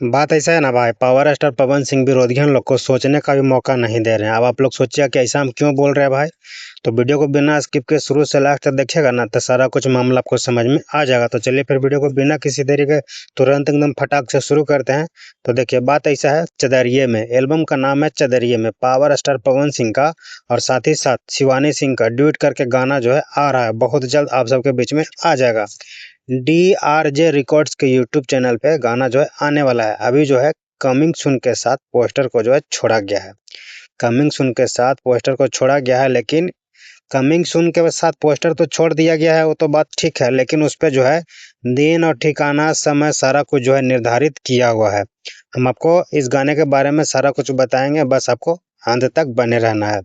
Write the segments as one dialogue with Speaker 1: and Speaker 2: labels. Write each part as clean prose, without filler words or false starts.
Speaker 1: बात ऐसा है ना भाई, पावर स्टार पवन सिंह विरोधियों लोग को सोचने का भी मौका नहीं दे रहे हैं। अब आप लोग सोचिए कि ऐसा हम क्यों बोल रहे हैं भाई। तो वीडियो को बिना स्किप के शुरू से लास्ट तक देखिएगा ना, तो सारा कुछ मामला आपको समझ में आ जाएगा। तो चलिए फिर वीडियो को बिना किसी देरी के तुरंत एकदम फटाक से शुरू करते हैं। तो देखिए बात ऐसा है, चदरिए में एल्बम का नाम है चदरिए में पावर स्टार पवन सिंह का और साथ ही साथ शिवानी सिंह का ड्यूट करके गाना जो है आ रहा है, बहुत जल्द आप सबके बीच में आ जाएगा। DRJ रिकॉर्ड्स के यूट्यूब चैनल पे गाना जो है आने वाला है। अभी जो है कमिंग सून के साथ पोस्टर को जो है छोड़ा गया है। कमिंग सून के साथ पोस्टर को छोड़ा गया है, लेकिन कमिंग सून के साथ पोस्टर तो छोड़ दिया गया है, वो तो बात ठीक है, लेकिन उस पे जो है दिन और ठिकाना समय सारा कुछ जो है निर्धारित किया हुआ है। हम आपको इस गाने के बारे में सारा कुछ बताएंगे, बस आपको अंत तक बने रहना है।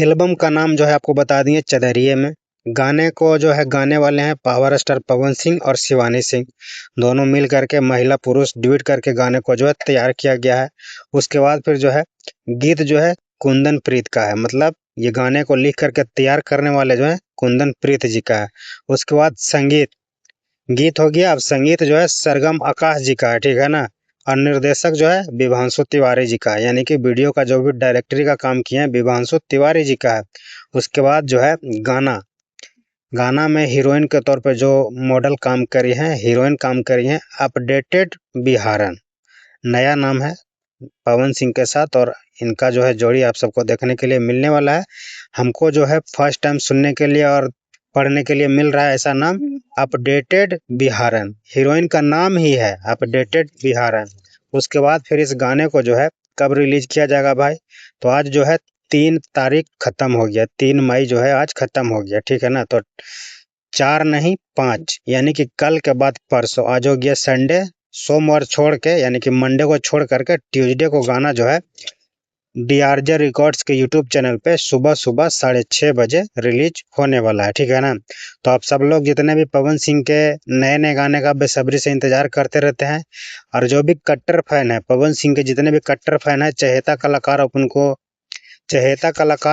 Speaker 1: एल्बम का नाम जो है आपको बता दिए, चदरिए में। गाने को जो है गाने वाले हैं पावर स्टार पवन सिंह और शिवानी सिंह, दोनों मिल करके महिला पुरुष ड्यूट करके गाने को जो है तैयार किया गया है। उसके बाद फिर जो है गीत जो है कुंदन प्रीत का है, मतलब ये गाने को लिख करके तैयार करने वाले जो है कुंदन प्रीत जी का है। उसके बाद संगीत, गीत हो गया, अब संगीत जो है सरगम आकाश जी का है, ठीक है ना। और निर्देशक जो है विभांशु तिवारी जी का है, यानी कि वीडियो का जो भी डायरेक्टरी का काम किए हैं विभांशु तिवारी जी का है। उसके बाद जो है गाना, गाना में हीरोइन के तौर पे जो मॉडल काम करी हैं, हीरोइन काम करी हैं अपडेटेड बिहारन, नया नाम है पवन सिंह के साथ, और इनका जो है जोड़ी आप सबको देखने के लिए मिलने वाला है। हमको जो है फर्स्ट टाइम सुनने के लिए और पढ़ने के लिए मिल रहा है ऐसा नाम, अपडेटेड बिहारन, हीरोइन का नाम ही है अपडेटेड बिहारन। उसके बाद फिर इस गाने को जो है कब रिलीज किया जाएगा भाई, तो आज जो है 3 तारीख खत्म हो गया, 3 मई जो है आज खत्म हो गया, ठीक है ना। तो 4 नहीं 5, यानी कि कल के बाद परसों, आज हो गया संडे, सोमवार छोड़ के यानी कि मंडे को छोड़ करके ट्यूसडे को गाना जो है DRJ रिकॉर्ड्स के यूट्यूब चैनल पे सुबह सुबह 6:30 बजे रिलीज होने वाला है, ठीक है ना। तो आप सब लोग जितने भी पवन सिंह के नए नए गाने का बेसब्री से इंतजार करते रहते हैं, और जो भी कट्टर फैन है पवन सिंह के, जितने भी कट्टर फैन है, चहेता कलाकार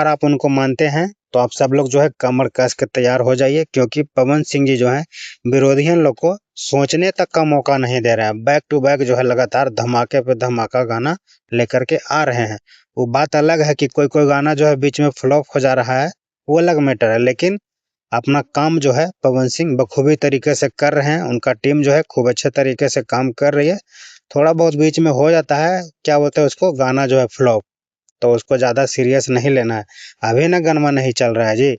Speaker 1: आप उनको मानते हैं, तो आप सब लोग जो है कमर कस के तैयार हो जाइए, क्योंकि पवन सिंह जी जो है विरोधियों लोग को सोचने तक का मौका नहीं दे रहे हैं। बैक टू बैक जो है लगातार धमाके पे धमाका गाना लेकर के आ रहे हैं। वो बात अलग है कि कोई कोई गाना जो है बीच में फ्लॉप हो जा रहा है, वो अलग मैटर है, लेकिन अपना काम जो है पवन सिंह बखूबी तरीके से कर रहे हैं। उनका टीम जो है खूब अच्छे तरीके से काम कर रही है। थोड़ा बहुत बीच में हो जाता है, क्या बोलते हैं उसको, गाना जो है फ्लॉप, तो उसको ज़्यादा सीरियस नहीं लेना है। अभी ना गनमा नहीं चल रहा है जी,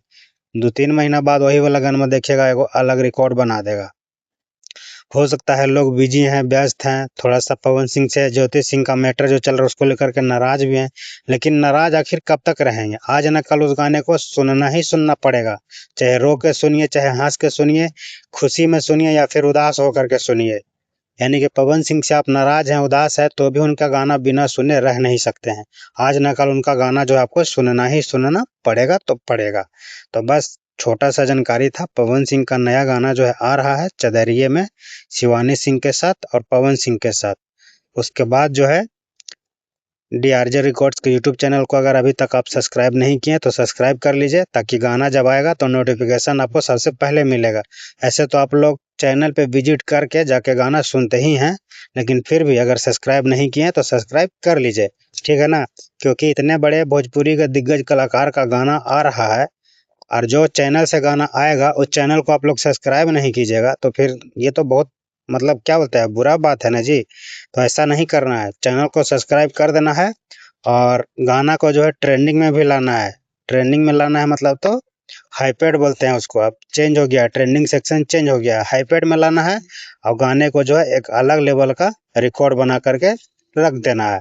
Speaker 1: 2-3 महीना बाद वही वाला गनमा देखिएगा, एगो अलग रिकॉर्ड बना देगा। हो सकता है लोग बिजी हैं, व्यस्त हैं, थोड़ा सा पवन सिंह से ज्योति सिंह का मैटर जो चल रहा है उसको लेकर के नाराज भी हैं, लेकिन नाराज आखिर कब तक रहेंगे। आज न कल उस गाने को सुनना ही सुनना पड़ेगा, चाहे रो के सुनिए, चाहे हंस के सुनिए, खुशी में सुनिए या फिर उदास होकर के सुनिए। यानी कि पवन सिंह से आप नाराज हैं, उदास है, तो भी उनका गाना बिना सुने रह नहीं सकते हैं। आज न कल उनका गाना जो है आपको सुनना ही सुनना पड़ेगा तो पड़ेगा। तो बस छोटा सा जानकारी था, पवन सिंह का नया गाना जो है आ रहा है चदरिए में, शिवानी सिंह के साथ और पवन सिंह के साथ। उसके बाद जो है DRJ रिकॉर्ड्स के यूट्यूब चैनल को अगर अभी तक आप सब्सक्राइब नहीं किए तो सब्सक्राइब कर लीजिए, ताकि गाना जब आएगा तो नोटिफिकेशन आपको सबसे पहले मिलेगा। ऐसे तो आप लोग चैनल पे विजिट करके जाके गाना सुनते ही हैं, लेकिन फिर भी अगर सब्सक्राइब नहीं किए तो सब्सक्राइब कर लीजिए, ठीक है ना। क्योंकि इतने बड़े भोजपुरी के दिग्गज कलाकार का गाना आ रहा है, और जो चैनल से गाना आएगा उस चैनल को आप लोग सब्सक्राइब नहीं कीजिएगा तो फिर ये तो बहुत, मतलब क्या बोलते हैं, बुरा बात है ना जी। तो ऐसा नहीं करना है, चैनल को सब्सक्राइब कर देना है, और गाना को जो है ट्रेंडिंग में भी लाना है। ट्रेंडिंग में लाना है मतलब तो हाईपेड बोलते हैं उसको, अब चेंज हो गया, ट्रेंडिंग सेक्शन चेंज हो गया, हाईपेड में लाना है, और गाने को जो है एक अलग लेवल का रिकॉर्ड बना करके रख देना है,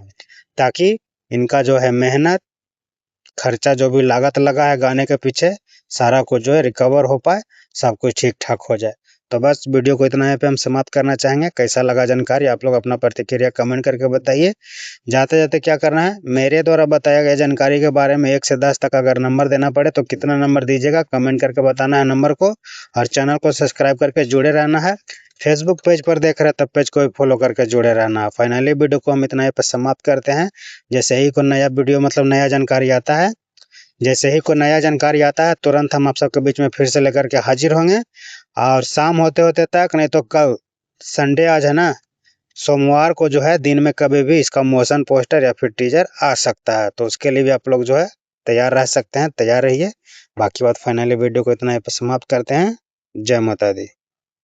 Speaker 1: ताकि इनका जो है मेहनत खर्चा जो भी लागत लगा है गाने के पीछे, सारा कुछ जो है रिकवर हो पाए, सब कुछ ठीक ठाक हो जाए। तो बस वीडियो को इतना यहाँ पे हम समाप्त करना चाहेंगे। कैसा लगा जानकारी, आप लोग अपना प्रतिक्रिया कमेंट करके बताइए। जाते जाते क्या करना है, मेरे द्वारा बताया गया जानकारी के बारे में 1 से 10 तक अगर नंबर देना पड़े तो कितना नंबर दीजिएगा, कमेंट करके बताना है नंबर को, और चैनल को सब्सक्राइब करके जुड़े रहना है। फेसबुक पेज पर देख रहे हैं तब पेज को भी फॉलो करके जुड़े रहना है। फाइनली वीडियो को हम इतना यहाँ पे समाप्त करते हैं। जैसे ही कोई नया वीडियो मतलब नया जानकारी आता है, जैसे ही कोई नया जानकारी आता है तुरंत हम आप सबके बीच में फिर से लेकर के हाजिर होंगे। और शाम होते होते तक, नहीं तो कल संडे आज है ना, सोमवार को जो है दिन में कभी भी इसका मोशन पोस्टर या फिर टीजर आ सकता है, तो उसके लिए भी आप लोग जो है तैयार रह सकते हैं, तैयार रहिए। बाकी बात फाइनली वीडियो को इतना ही पे समाप्त करते हैं। जय माता दी।